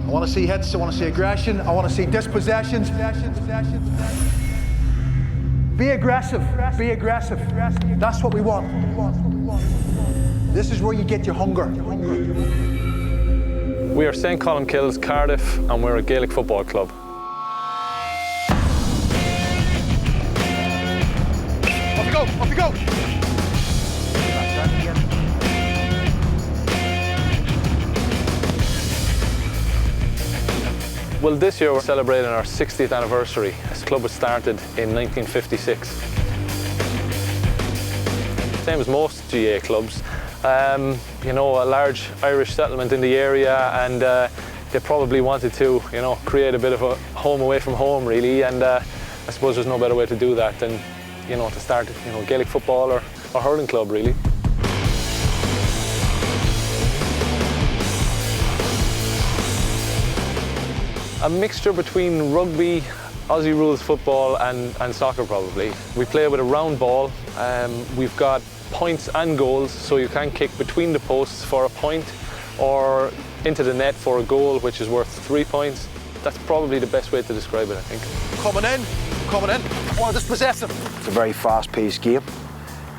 I want to see hits, I want to see aggression, I want to see dispossessions. Be aggressive, be aggressive. That's what we want. This is where you get your hunger. We are St. Colmcilles, Cardiff, and we're a Gaelic football club. Off you go, off you go! Well, this year we're celebrating our 60th anniversary. This club was started in 1956. Same as most GA clubs. You know, a large Irish settlement in the area, and they probably wanted to, you know, create a bit of a home away from home, really. And I suppose there's no better way to do that than, you know, to start, you know, Gaelic football or hurling club, really. A mixture between rugby, Aussie rules football and soccer probably. We play with a round ball. We've got points and goals, so you can kick between the posts for a point or into the net for a goal, which is worth 3 points. That's probably the best way to describe it, I think. Coming in, coming in. Oh, dispossessive. It's a very fast-paced game,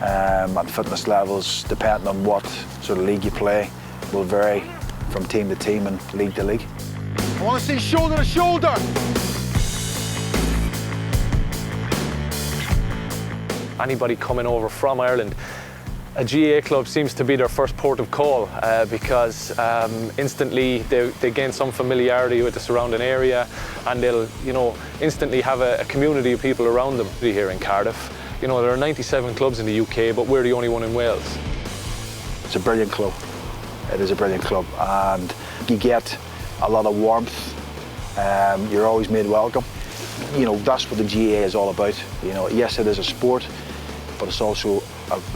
and fitness levels, depending on what sort of league you play, will vary from team to team and league to league. I want to see shoulder to shoulder. Anybody coming over from Ireland, a GA club seems to be their first port of call because instantly they gain some familiarity with the surrounding area, and they'll, you know, instantly have a community of people around them here in Cardiff. You know, there are 97 clubs in the UK, but we're the only one in Wales. It's a brilliant club. It is a brilliant club, and you get a lot of warmth. You're always made welcome. You know, that's what the GA is all about. You know, yes, it is a sport, but it's also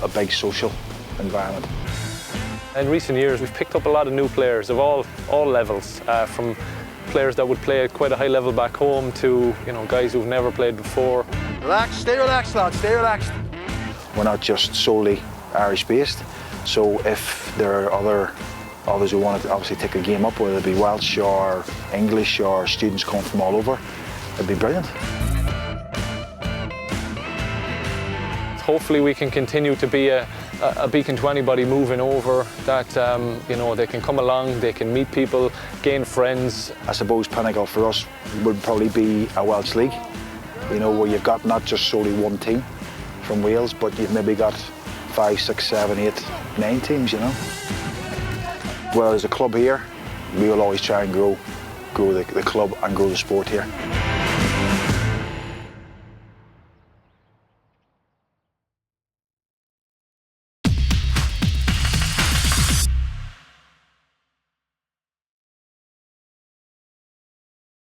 a big social environment. In recent years, we've picked up a lot of new players of all levels, from players that would play at quite a high level back home to, you know, guys who've never played before. Relax, stay relaxed, lads, stay relaxed. We're not just solely Irish-based, so if there are others who want to obviously take a game up, whether it be Welsh or English or students coming from all over, it'd be brilliant. Hopefully we can continue to be a beacon to anybody moving over, that you know, they can come along, they can meet people, gain friends. I suppose pinnacle for us would probably be a Welsh League, you know, where you've got not just solely one team from Wales, but you've maybe got 5, 6, 7, 8, 9 teams, you know. Well, as a club here, we will always try and grow the club and grow the sport here.